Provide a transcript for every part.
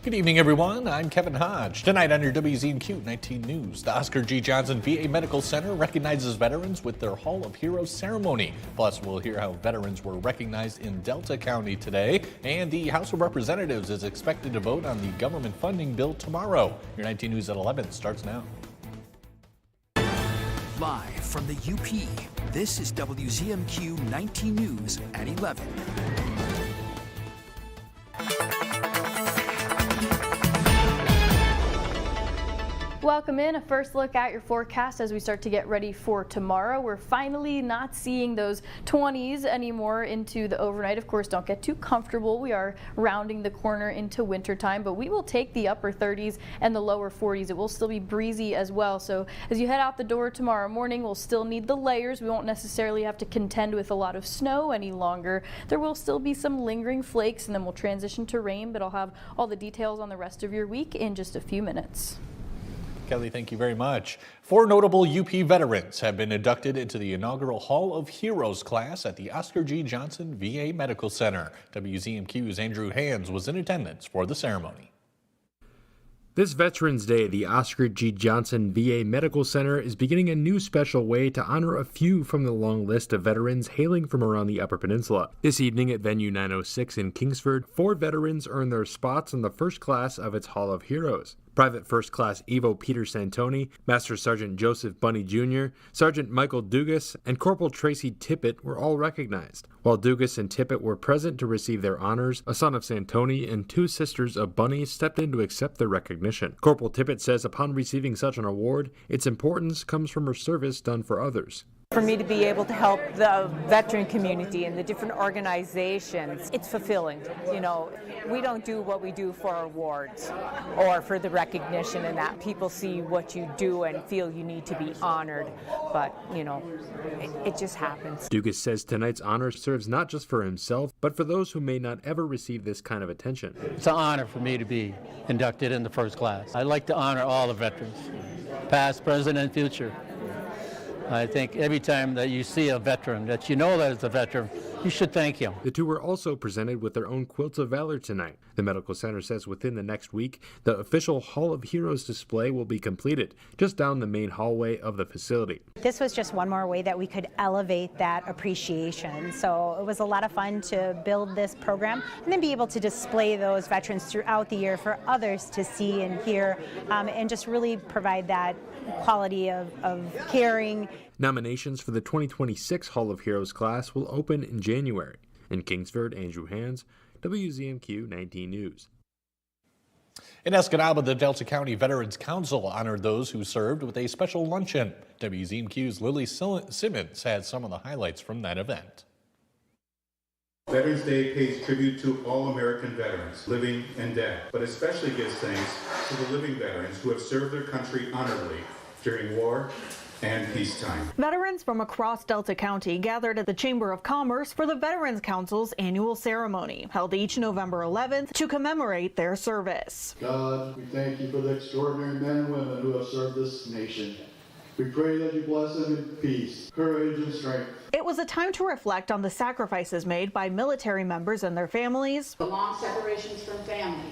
Good evening, everyone. I'm Kevin Hodge. Tonight on your WZMQ 19 News, the Oscar G. Johnson VA Medical Center recognizes veterans with their Hall of Heroes ceremony. Plus, we'll hear how veterans were recognized in Delta County today. And the House of Representatives is expected to vote on the government funding bill tomorrow. Your 19 News at 11 starts now. Live from the UP, this is WZMQ 19 News at 11. Welcome in. A first look at your forecast as we start to get ready for tomorrow. We're finally not seeing those 20s anymore into the overnight. Of course, don't get too comfortable. We are rounding the corner into wintertime, but we will take the upper 30s and the lower 40s. It will still be breezy as well. So as you head out the door tomorrow morning, we'll still need the layers. We won't necessarily have to contend with a lot of snow any longer. There will still be some lingering flakes, and then we'll transition to rain, but I'll have all the details on the rest of your week in just a few minutes. Kelly, thank you very much. 4 notable UP veterans have been inducted into the inaugural Hall of Heroes class at the Oscar G. Johnson VA Medical Center. WZMQ's Andrew Hands was in attendance for the ceremony. This Veterans Day, the Oscar G. Johnson VA Medical Center is beginning a new special way to honor a few from the long list of veterans hailing from around the Upper Peninsula. This evening at Venue 906 in Kingsford, 4 veterans earned their spots in the first class of its Hall of Heroes. Private First Class Evo Peter Santoni, Master Sergeant Joseph Bunny Jr., Sergeant Michael Dugas, and Corporal Tracy Tippett were all recognized. While Dugas and Tippett were present to receive their honors, a son of Santoni and 2 sisters of Bunny stepped in to accept their recognition. Corporal Tippett says upon receiving such an award, its importance comes from her service done for others. For me to be able to help the veteran community and the different organizations, it's fulfilling. You know, we don't do what we do for awards or for the recognition and that people see what you do and feel you need to be honored. But, you know, it just happens. Dugas says tonight's honor serves not just for himself, but for those who may not ever receive this kind of attention. It's an honor for me to be inducted in the first class. I'd like to honor all the veterans, past, present, and future. I think every time that you see a veteran, that you know that it's a veteran, you should thank him. The 2 were also presented with their own Quilts of Valor tonight. The medical center says within the next week, the official Hall of Heroes display will be completed just down the main hallway of the facility. This was just one more way that we could elevate that appreciation. So it was a lot of fun to build this program and then be able to display those veterans throughout the year for others to see and hear, and just really provide that quality of caring. Nominations for the 2026 Hall of Heroes class will open in January. In Kingsford, Andrew Hands, WZMQ 19 News. In Escanaba, the Delta County Veterans Council honored those who served with a special luncheon. WZMQ's Lily Simmons had some of the highlights from that event. Veterans Day pays tribute to all American veterans, living and dead, but especially gives thanks to the living veterans who have served their country honorably during war and peacetime. Veterans from across Delta County gathered at the Chamber of Commerce for the Veterans Council's annual ceremony, held each November 11th to commemorate their service. God, we thank you for the extraordinary men and women who have served this nation. We pray that you bless them in peace, courage, and strength. It was a time to reflect on the sacrifices made by military members and their families. The long separations from family,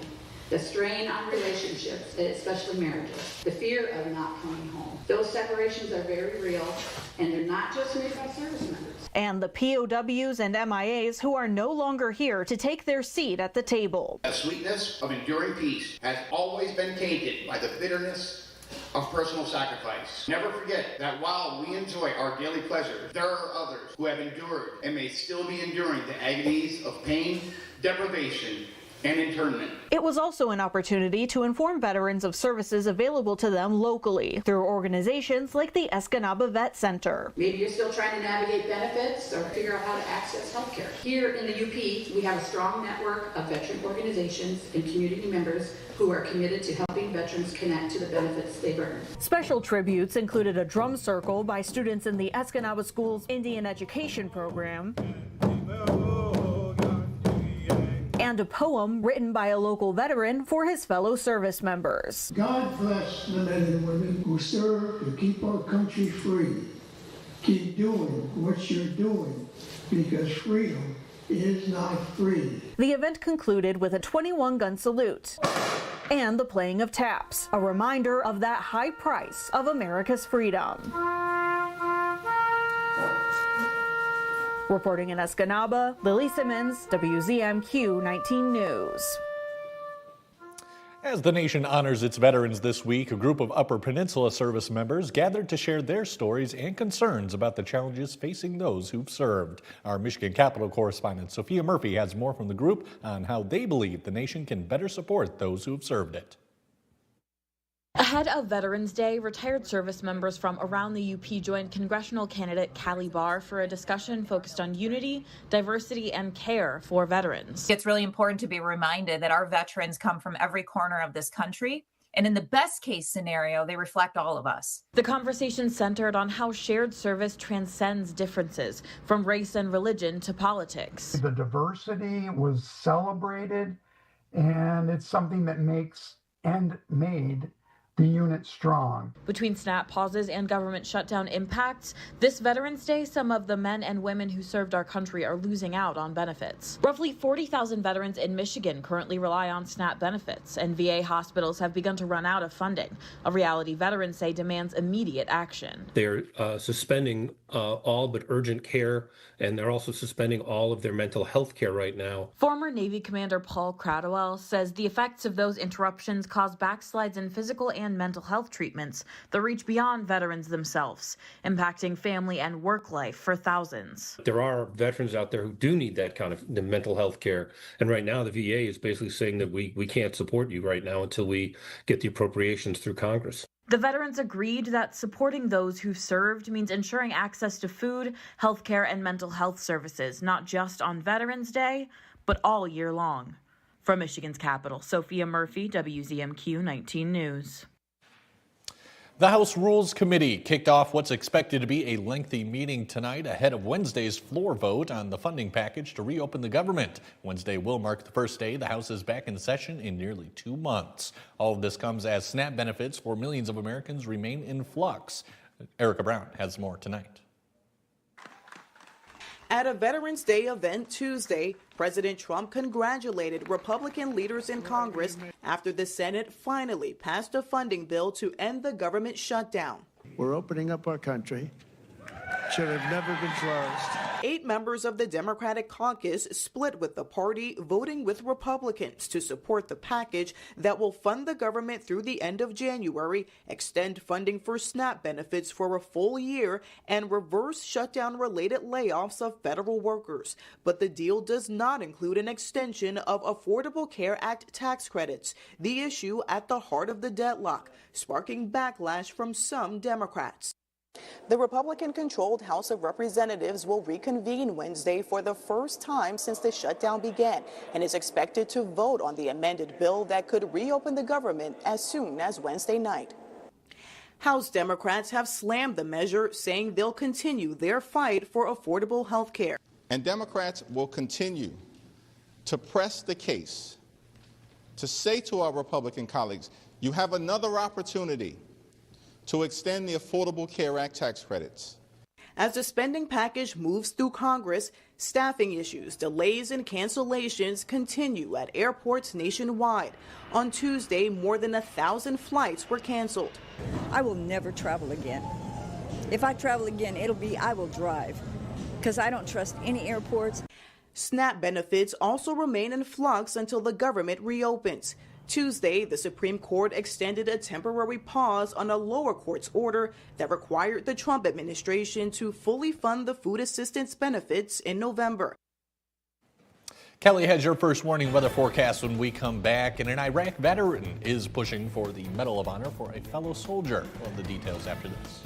the strain on relationships, especially marriages, the fear of not coming home. Those separations are very real, and they're not just made by service members. And the POWs and MIAs who are no longer here to take their seat at the table. The sweetness of enduring peace has always been tainted by the bitterness of personal sacrifice. Never forget that while we enjoy our daily pleasure, there are others who have endured and may still be enduring the agonies of pain, deprivation, and internment. It was also an opportunity to inform veterans of services available to them locally through organizations like the Escanaba Vet Center. Maybe you're still trying to navigate benefits or figure out how to access health care. Here in the UP, we have a strong network of veteran organizations and community members who are committed to helping veterans connect to the benefits they've earned. Special tributes included a drum circle by students in the Escanaba School's Indian Education Program, and a poem written by a local veteran for his fellow service members. God bless the men and women who serve to keep our country free. Keep doing what you're doing, because freedom is not free. The event concluded with a 21-gun salute and the playing of taps, a reminder of that high price of America's freedom. Reporting in Escanaba, Lily Simmons, WZMQ 19 News. As the nation honors its veterans this week, a group of Upper Peninsula service members gathered to share their stories and concerns about the challenges facing those who've served. Our Michigan Capitol correspondent Sophia Murphy has more from the group on how they believe the nation can better support those who've served it. Ahead of Veterans Day, retired service members from around the UP joined congressional candidate Callie Barr for a discussion focused on unity, diversity, and care for veterans. It's really important to be reminded that our veterans come from every corner of this country. And in the best case scenario, they reflect all of us. The conversation centered on how shared service transcends differences from race and religion to politics. The diversity was celebrated, and it's something that makes and made the unit strong. Between SNAP pauses and government shutdown impacts, this Veterans Day, some of the men and women who served our country are losing out on benefits. Roughly 40,000 veterans in Michigan currently rely on SNAP benefits, and VA hospitals have begun to run out of funding, a reality veterans say demands immediate action. They're suspending all but urgent care, and they're also suspending all of their mental health care right now. Former Navy Commander Paul Cradwell says the effects of those interruptions cause backslides in physical and mental health treatments that reach beyond veterans themselves, impacting family and work life for thousands. There are veterans out there who do need that kind of the mental health care, and right now the VA is basically saying that we can't support you right now until we get the appropriations through Congress. The veterans agreed that supporting those who served means ensuring access to food, health care, and mental health services, not just on Veterans Day, but all year long. From Michigan's capital, Sophia Murphy, WZMQ 19 News. The House Rules Committee kicked off what's expected to be a lengthy meeting tonight ahead of Wednesday's floor vote on the funding package to reopen the government. Wednesday will mark the first day the House is back in session in nearly 2 months. All of this comes as SNAP benefits for millions of Americans remain in flux. Erica Brown has more tonight. At a Veterans Day event Tuesday, President Trump congratulated Republican leaders in Congress after the Senate finally passed a funding bill to end the government shutdown. We're opening up our country. Should have never been closed. 8 members of the Democratic caucus split with the party, voting with Republicans to support the package that will fund the government through the end of January, extend funding for SNAP benefits for a full year, and reverse shutdown-related layoffs of federal workers. But the deal does not include an extension of Affordable Care Act tax credits, the issue at the heart of the deadlock, sparking backlash from some Democrats. The Republican-controlled House of Representatives will reconvene Wednesday for the first time since the shutdown began and is expected to vote on the amended bill that could reopen the government as soon as Wednesday night. House Democrats have slammed the measure, saying they'll continue their fight for affordable health care. And Democrats will continue to press the case to say to our Republican colleagues, you have another opportunity to extend the Affordable Care Act tax credits. As the spending package moves through Congress, staffing issues, delays, and cancellations continue at airports nationwide. On Tuesday, more than 1,000 flights were canceled. I will never travel again. If I travel again, I will drive, because I don't trust any airports. SNAP benefits also remain in flux until the government reopens. Tuesday, the Supreme Court extended a temporary pause on a lower court's order that required the Trump administration to fully fund the food assistance benefits in November. Kelly has your first warning weather forecast when we come back, and an Iraq veteran is pushing for the Medal of Honor for a fellow soldier. We'll have the details after this.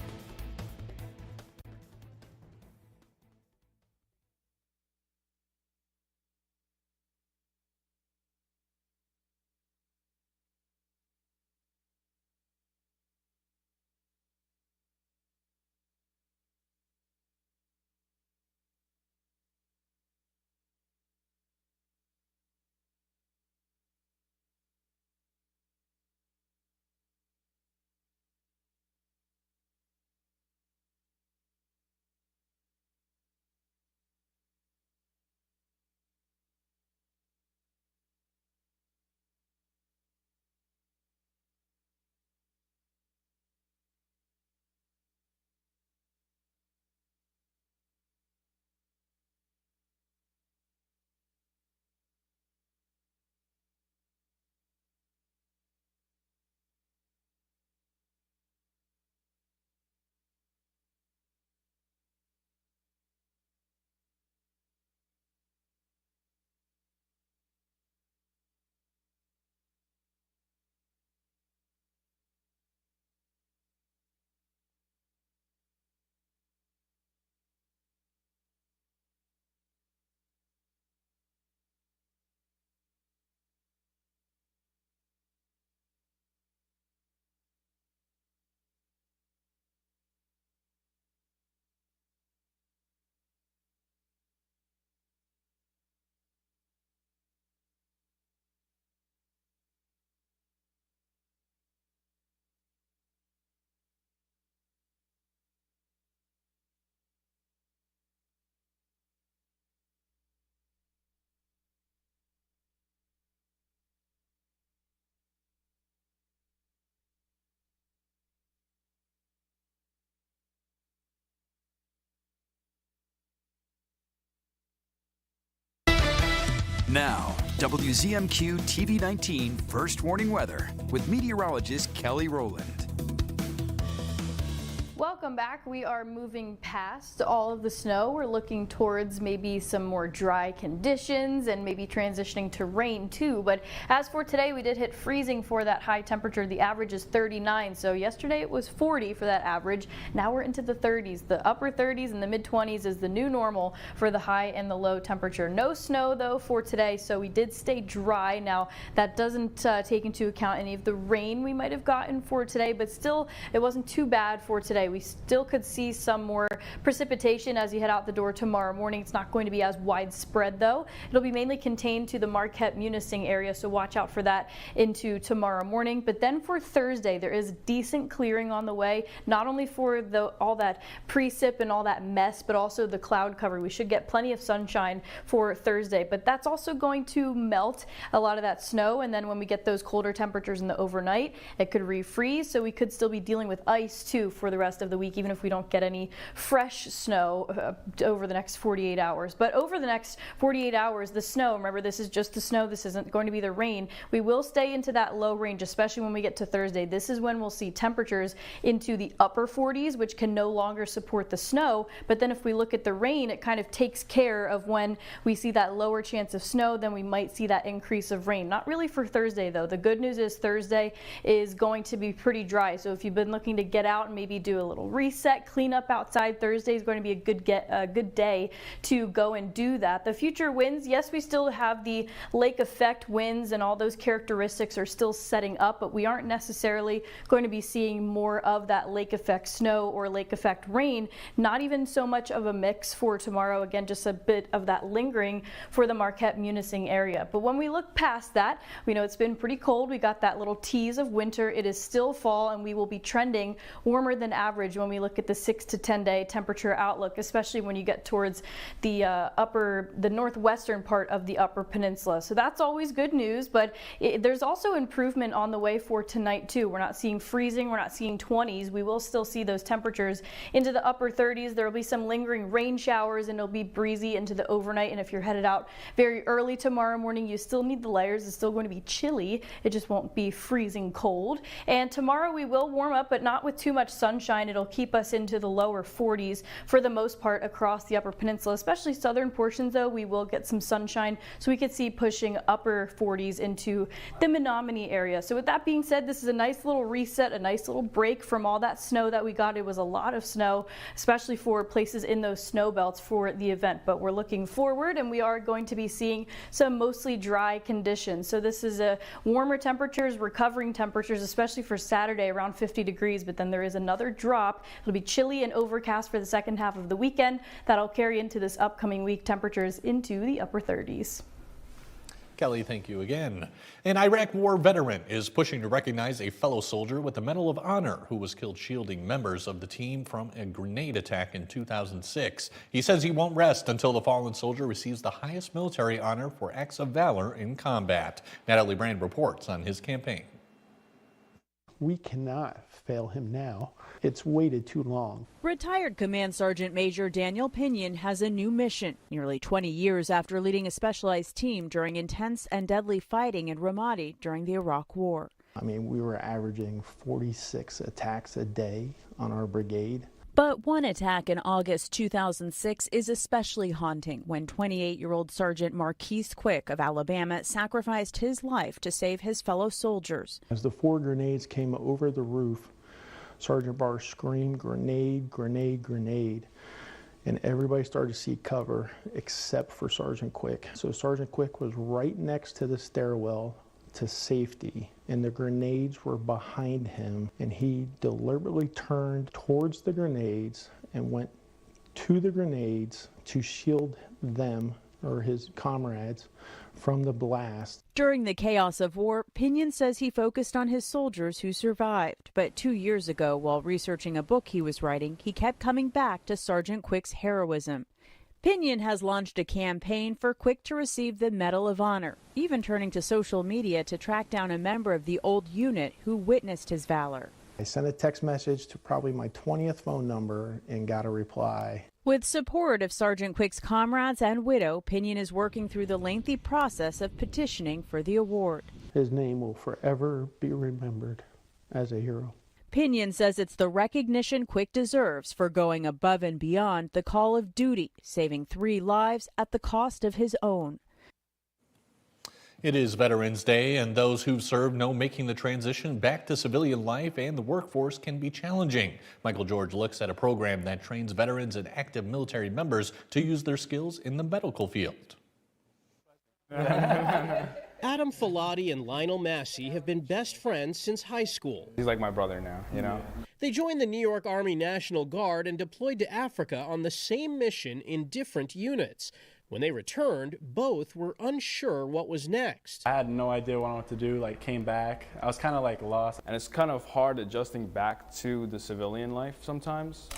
Now, WZMQ TV 19 First Warning Weather with meteorologist Kelly Rowland. Welcome back. We are moving past all of the snow. We're looking towards maybe some more dry conditions and maybe transitioning to rain too. But as for today, we did hit freezing for that high temperature. The average is 39. So yesterday it was 40 for that average. Now we're into the 30s. The upper 30s and the mid 20s is the new normal for the high and the low temperature. No snow though for today, so we did stay dry. Now that doesn't take into account any of the rain we might have gotten for today, but still it wasn't too bad for today. We still could see some more precipitation as you head out the door tomorrow morning. It's not going to be as widespread though. It'll be mainly contained to the Marquette-Munising area, so watch out for that into tomorrow morning. But then for Thursday, there is decent clearing on the way, not only for all that precip and all that mess, but also the cloud cover. We should get plenty of sunshine for Thursday, but that's also going to melt a lot of that snow. And then when we get those colder temperatures in the overnight, it could refreeze, so we could still be dealing with ice too for the rest of the week, even if we don't get any fresh snow over the next 48 hours. But over the next 48 hours, the snow, remember this is just the snow, this isn't going to be the rain, we will stay into that low range, especially when we get to Thursday. This is when we'll see temperatures into the upper 40s, which can no longer support the snow. But then if we look at the rain, it kind of takes care of when we see that lower chance of snow, then we might see that increase of rain. Not really for Thursday though. The good news is Thursday is going to be pretty dry. So if you've been looking to get out and maybe do a little reset, clean up outside, Thursday is going to be a good day to go and do that. The future winds, yes, we still have the lake effect winds and all those characteristics are still setting up, but we aren't necessarily going to be seeing more of that lake effect snow or lake effect rain. Not even so much of a mix for tomorrow. Again, just a bit of that lingering for the Marquette-Munising area. But when we look past that, we know it's been pretty cold. We got that little tease of winter. It is still fall, and we will be trending warmer than average when we look at the 6 to 10 day temperature outlook, especially when you get towards the northwestern part of the Upper Peninsula. So that's always good news, but there's also improvement on the way for tonight too. We're not seeing freezing, we're not seeing 20s. We will still see those temperatures into the upper 30s. There will be some lingering rain showers and it'll be breezy into the overnight. And if you're headed out very early tomorrow morning, you still need the layers. It's still going to be chilly. It just won't be freezing cold. And tomorrow we will warm up, but not with too much sunshine. It'll keep us into the lower 40s for the most part across the Upper Peninsula, especially southern portions though. We will get some sunshine, so we could see pushing upper 40s into the Menominee area. So with that being said, this is a nice little reset, a nice little break from all that snow that we got. It was a lot of snow, especially for places in those snow belts for the event, but we're looking forward and we are going to be seeing some mostly dry conditions. So this is a warmer temperatures, recovering temperatures, especially for Saturday around 50 degrees, but then there is another drop. It'll be chilly and overcast for the second half of the weekend. That'll carry into this upcoming week, temperatures into the upper 30s. Kelly, thank you again. An Iraq War veteran is pushing to recognize a fellow soldier with the Medal of Honor who was killed shielding members of the team from a grenade attack in 2006. He says he won't rest until the fallen soldier receives the highest military honor for acts of valor in combat. Natalie Brand reports on his campaign. We cannot fail him now. It's waited too long. Retired Command Sergeant Major Daniel Pinion has a new mission. Nearly 20 years after leading a specialized team during intense and deadly fighting in Ramadi during the Iraq War. I mean, we were averaging 46 attacks a day on our brigade. But one attack in August 2006 is especially haunting when 28-year-old Sergeant Marquise Quick of Alabama sacrificed his life to save his fellow soldiers. As the 4 grenades came over the roof, Sergeant Barr screamed, "Grenade, grenade, grenade." And everybody started to see cover except for Sergeant Quick. So Sergeant Quick was right next to the stairwell to safety, and the grenades were behind him, and he deliberately turned towards the grenades and went to the grenades to shield them, or his comrades, from the blast. During the chaos of war, Pinion says he focused on his soldiers who survived. But 2 years ago, while researching a book he was writing, he kept coming back to Sergeant Quick's heroism. Pinion has launched a campaign for Quick to receive the Medal of Honor, even turning to social media to track down a member of the old unit who witnessed his valor. I sent a text message to probably my 20th phone number and got a reply. With support of Sergeant Quick's comrades and widow, Pinion is working through the lengthy process of petitioning for the award. His name will forever be remembered as a hero. Pinion says it's the recognition Quick deserves for going above and beyond the call of duty, saving 3 lives at the cost of his own. It is Veterans Day, and those who've served know making the transition back to civilian life and the workforce can be challenging. Michael George looks at a program that trains veterans and active military members to use their skills in the medical field. Adam Filati and Lionel Massey have been best friends since high school. He's like my brother now, you know. They joined the New York Army National Guard and deployed to Africa on the same mission in different units. When they returned, both were unsure what was next. I had no idea what I wanted to do, came back. I was kind of lost. And it's kind of hard adjusting back to the civilian life sometimes.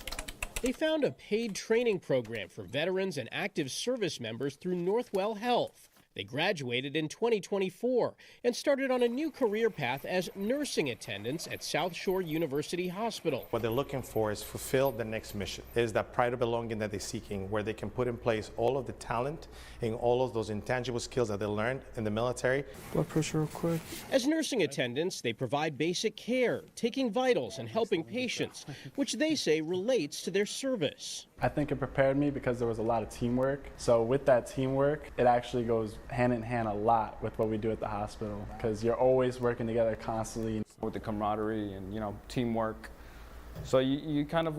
They found a paid training program for veterans and active service members through Northwell Health. They graduated in 2024 and started on a new career path as nursing attendants at South Shore University Hospital. What they're looking for is fulfill the next mission. It is that pride of belonging that they're seeking, where they can put in place all of the talent and all of those intangible skills that they learned in the military. Blood pressure real quick. As nursing attendants, they provide basic care, taking vitals and helping patients, which they say relates to their service. I think it prepared me because there was a lot of teamwork. So with that teamwork, it actually goes hand in hand a lot with what we do at the hospital, because you're always working together constantly. With the camaraderie and, teamwork. So you kind of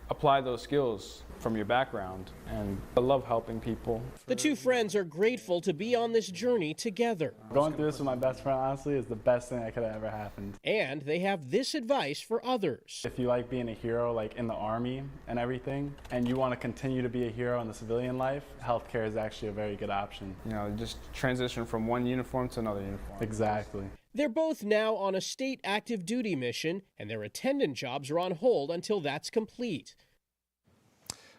apply those skills from your background, and I love helping people. The two friends are grateful to be on this journey together. Going through this with my best friend, honestly, is the best thing that could have ever happened. And they have this advice for others. If you like being a hero, in the Army and everything, and you want to continue to be a hero in the civilian life, healthcare is actually a very good option. Just transition from one uniform to another uniform. Exactly. They're both now on a state active duty mission, and their attendant jobs are on hold until that's complete.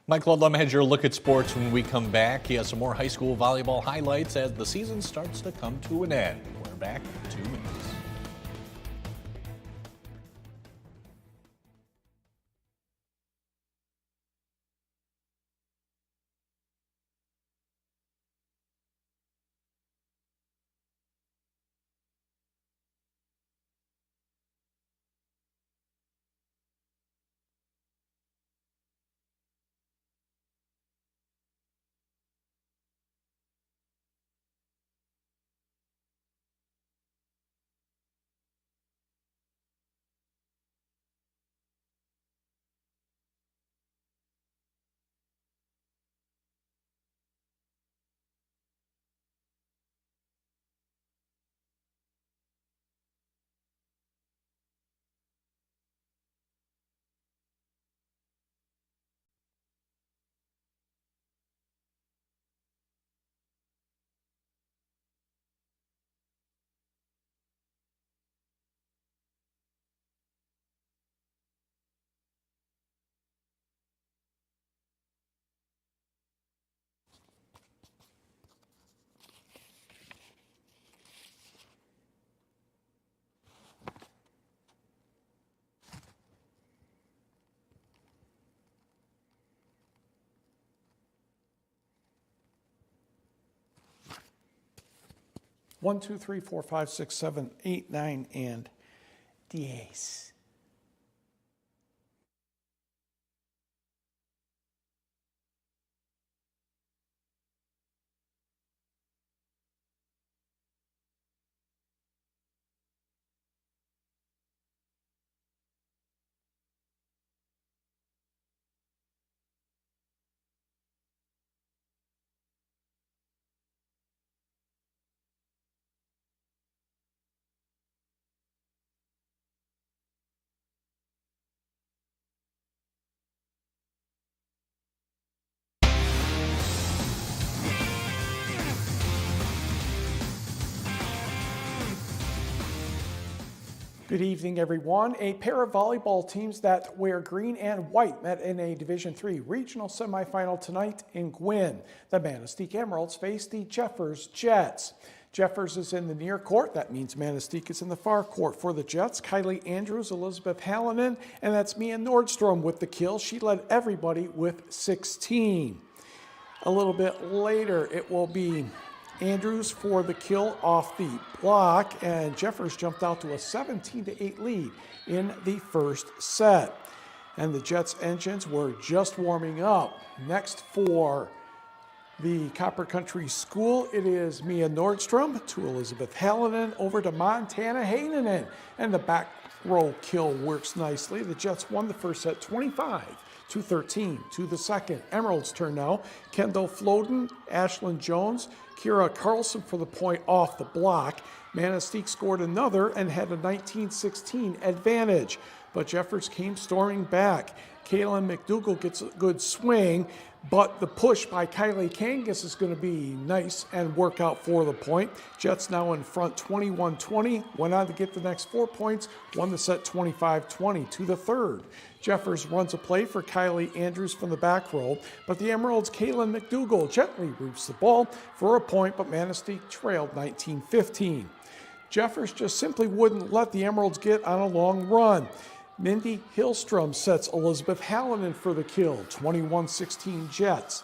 Mike Ludlum has your look at sports when we come back. He has some more high school volleyball highlights as the season starts to come to an end. We're back in 2 minutes. One, two, three, four, five, six, 7, 8, 9, and 10. Good evening, everyone. A pair of volleyball teams that wear green and white met in a Division III regional semifinal tonight in Gwynn. The Manistee Emeralds faced the Jeffers Jets. Jeffers is in the near court. That means Manistee is in the far court for the Jets. Kylie Andrews, Elizabeth Hallinan, and that's Mia Nordstrom with the kill. She led everybody with 16. A little bit later, it will be Andrews for the kill off the block, and Jeffers jumped out to a 17-8 lead in the first set. And the Jets' engines were just warming up. Next for the Copper Country School, it is Mia Nordstrom to Elizabeth Hallinan over to Montana Heinonen. And the back row kill works nicely. The Jets won the first set 25-13 to the second. Emerald's turn now. Kendall Floden, Ashlyn Jones, Kira Carlson for the point off the block. Manistee scored another and had a 19-16 advantage. But Jeffers came storming back. Kaylin McDougall gets a good swing, but the push by Kylie Kangas is going to be nice and work out for the point. Jets now in front 21-20, went on to get the next 4 points, won the set 25-20 to the third. Jeffers runs a play for Kylie Andrews from the back row, but the Emeralds' Kaylin McDougall gently roofs the ball for a point, but Manistee trailed 19-15. Jeffers just simply wouldn't let the Emeralds get on a long run. Mindy Hillstrom sets Elizabeth Hallinan for the kill, 21-16 Jets.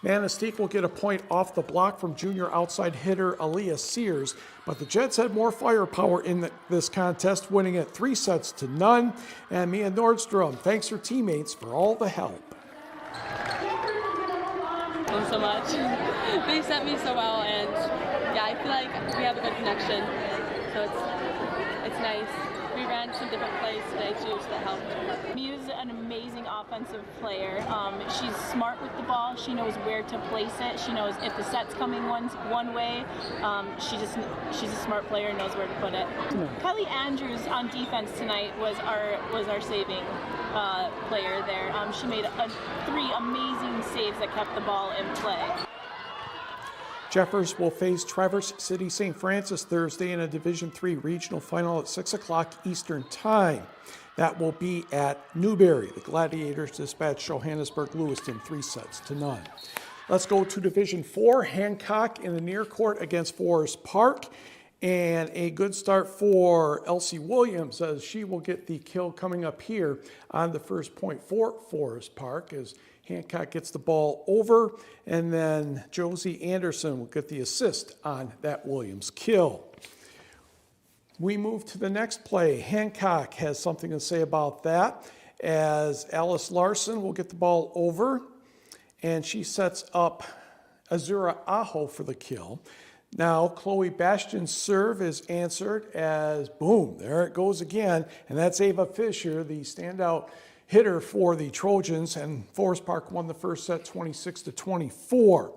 Manistee will get a point off the block from junior outside hitter Aaliyah Sears, but the Jets had more firepower in this contest, winning it 3-0. And Mia Nordstrom thanks her teammates for all the help. Thanks so much. They sent me so well, and yeah, I feel like we have a good connection, so it's nice. We ran some different plays today too, so that helped. Mia's an amazing offensive player. She's smart with the ball. She knows where to place it. She knows if the set's coming one way. She's a smart player and knows where to put it. Kylie Andrews on defense tonight was our saving player there. She made 3 amazing saves that kept the ball in play. Jeffers will face Traverse City St. Francis Thursday in a Division III regional final at 6 o'clock Eastern Time. That will be at Newberry. The Gladiators dispatch Johannesburg Lewiston 3-0. Let's go to Division IV. Hancock in the near court against Forest Park. And a good start for Elsie Williams as she will get the kill coming up here on the first point for Forest Park as Hancock gets the ball over, and then Josie Anderson will get the assist on that Williams kill. We move to the next play. Hancock has something to say about that as Alice Larson will get the ball over, and she sets up Azura Aho for the kill. Now, Chloe Bastion's serve is answered as, boom, there it goes again, and that's Ava Fisher, the standout hitter for the Trojans, and Forest Park won the first set 26-24.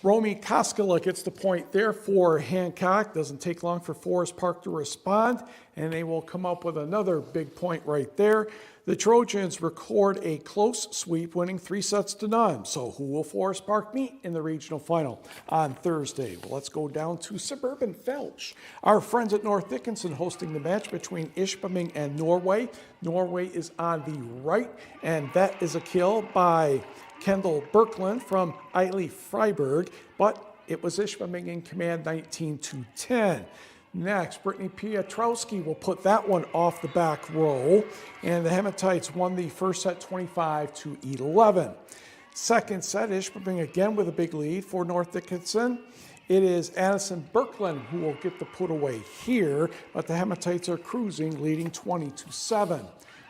Romy Koskela gets the point there for Hancock. Doesn't take long for Forest Park to respond, and they will come up with another big point right there. The Trojans record a close sweep, winning 3-0. So who will Forest Park meet in the regional final on Thursday? Well, let's go down to suburban Felch. Our friends at North Dickinson hosting the match between Ishpeming and Norway. Norway is on the right, and that is a kill by Kendall Birkland from Eiley Freiberg, but it was Ishpeming in command 19-10. Next, Brittany Piotrowski will put that one off the back row, and the Hematites won the first set 25-11. Second set, Ishpeming again with a big lead for North Dickinson. It is Addison Birkland who will get the put away here, but the Hematites are cruising, leading 20-7.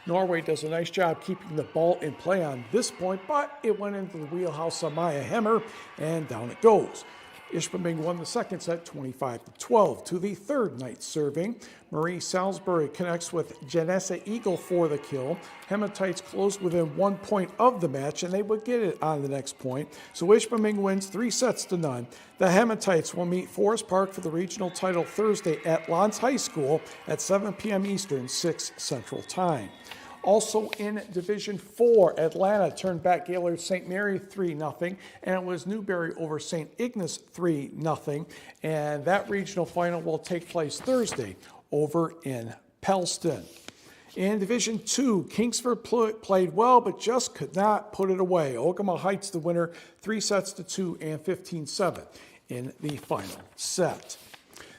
Norway does a nice job keeping the ball in play on this point, but it went into the wheelhouse of Maya Hemmer, and down it goes. Ishpeming won the second set 25-12. To the third night serving, Marie Salisbury connects with Janessa Eagle for the kill. Hematites closed within 1 point of the match, and they would get it on the next point. So Ishpeming wins 3-0. The Hematites will meet Forest Park for the regional title Thursday at Lons High School at 7 p.m. Eastern, 6 Central Time. Also in Division 4, Atlanta turned back Gaylord St. Mary 3-0, and it was Newberry over St. Ignace 3-0, and that regional final will take place Thursday over in Pellston. In Division 2, Kingsford played well, but just could not put it away. Ogama Heights the winner, 3-2 and 15-7. in the final set.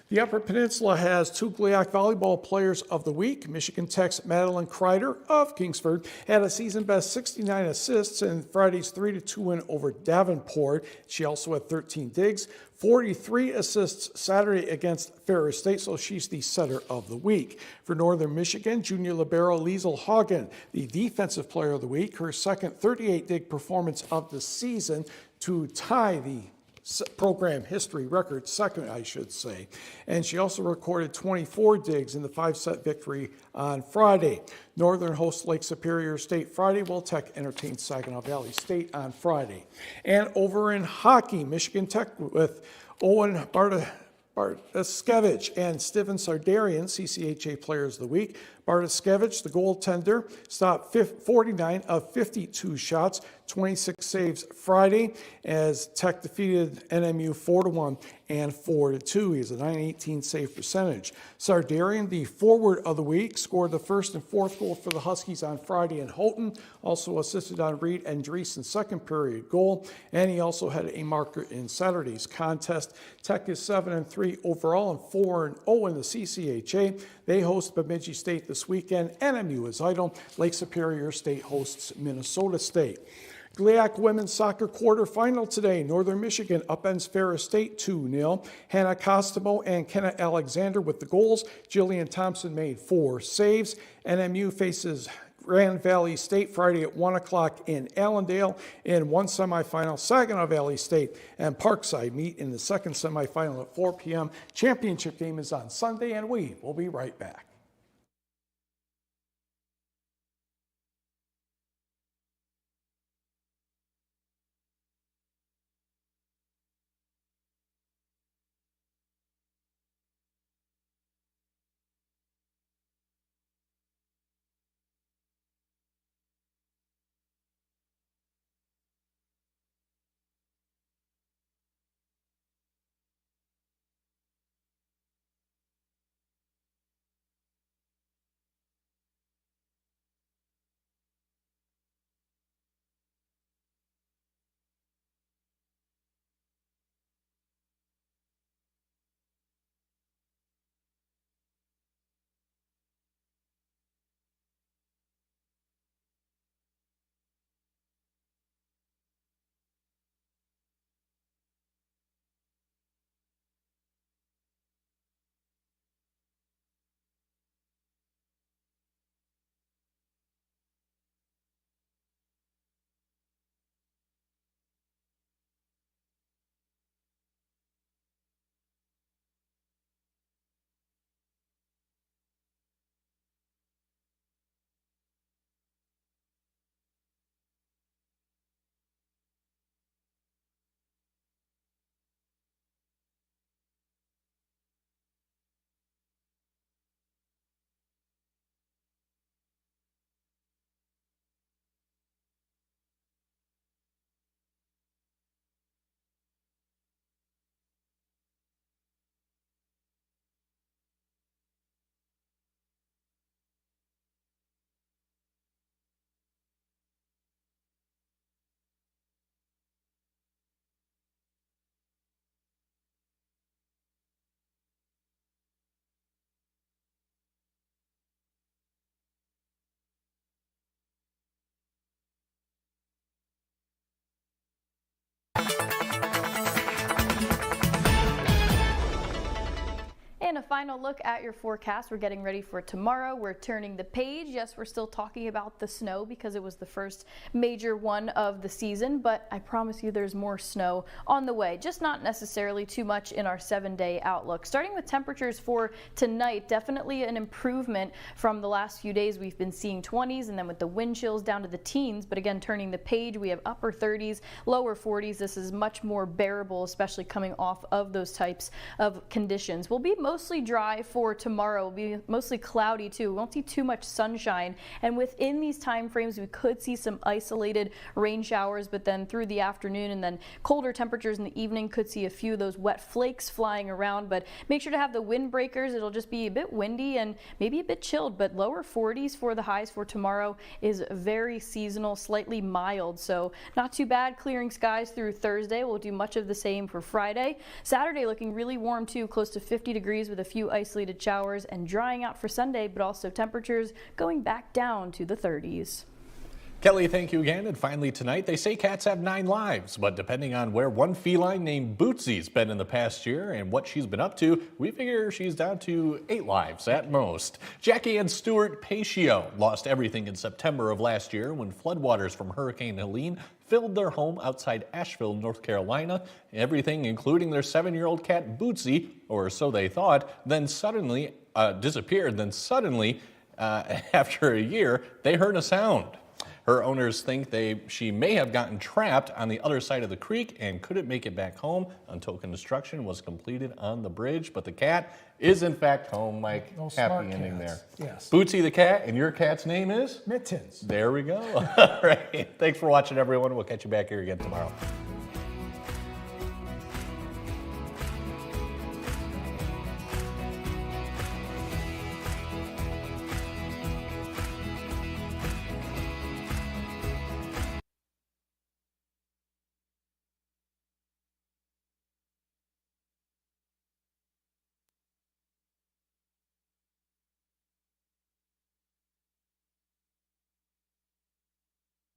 The Upper Peninsula has 2 GLIAC volleyball players of the week. Michigan Tech's Madeline Kreider of Kingsford had a season-best 69 assists in Friday's 3-2 win over Davenport. She also had 13 digs, 43 assists Saturday against Ferris State, so she's the setter of the week. For Northern Michigan, junior libero Liesl Hagen, the defensive player of the week, her second 38-dig performance of the season to tie the program history record, second I should say. And she also recorded 24 digs in the 5-set victory on Friday. Northern hosts Lake Superior State Friday, while Tech entertains Saginaw Valley State on Friday. And over in hockey, Michigan Tech with Owen Bartoskevich and Steven Sardarian, CCHA Players of the Week. Bartoskevich, the goaltender, stopped 49 of 52 shots, 26 saves Friday, as Tech defeated NMU 4-1 and 4-2. He has a .918 save percentage. Sardarian, the forward of the week, scored the first and fourth goal for the Huskies on Friday in Houghton, also assisted on Reed and Dreesen's second period goal, and he also had a marker in Saturday's contest. Tech is 7-3 overall and 4-0 in the CCHA. They host Bemidji State this weekend. NMU is idle. Lake Superior State hosts Minnesota State. GLIAC women's soccer quarterfinal today. Northern Michigan upends Ferris State 2-0. Hannah Costomo and Kenna Alexander with the goals. Jillian Thompson made 4 saves. NMU faces Grand Valley State Friday at 1 o'clock in Allendale. In one semifinal, Saginaw Valley State and Parkside meet in the second semifinal at 4 p.m. Championship game is on Sunday, and we will be right back. And a final look at your forecast. We're getting ready for tomorrow. We're turning the page. Yes, we're still talking about the snow because it was the first major one of the season, but I promise you there's more snow on the way, just not necessarily too much in our 7-day outlook. Starting with temperatures for tonight, definitely an improvement from the last few days. We've been seeing 20s and then with the wind chills down to the teens, but again, turning the page, we have upper 30s, lower 40s. This is much more bearable, especially coming off of those types of conditions. We'll be mostly mostly dry for tomorrow. It'll be mostly cloudy too. We won't see too much sunshine. And within these time frames, we could see some isolated rain showers, but then through the afternoon and then colder temperatures in the evening, could see a few of those wet flakes flying around. But make sure to have the windbreakers. It'll just be a bit windy and maybe a bit chilled, but lower 40s for the highs for tomorrow is very seasonal, slightly mild. So not too bad. Clearing skies through Thursday. We'll do much of the same for Friday. Saturday looking really warm too, close to 50 degrees with a few isolated showers, and drying out for Sunday, but also temperatures going back down to the 30s. Kelly, thank you again. And finally tonight, they say cats have 9 lives, but depending on where one feline named Bootsy's been in the past year and what she's been up to, we figure she's down to 8 lives at most. Jackie and Stuart Pacio lost everything in September of last year when floodwaters from Hurricane Helene filled their home outside Asheville, North Carolina. Everything, including their 7-year-old cat Bootsy, or so they thought, then suddenly disappeared. Then suddenly, after a year, they heard a sound. Her owners think she may have gotten trapped on the other side of the creek and couldn't make it back home until construction was completed on the bridge. But the cat is in fact home, Mike. Happy ending there. Yes. Bootsy the cat, and your cat's name is? Mittens. There we go. All right. Thanks for watching, everyone. We'll catch you back here again tomorrow.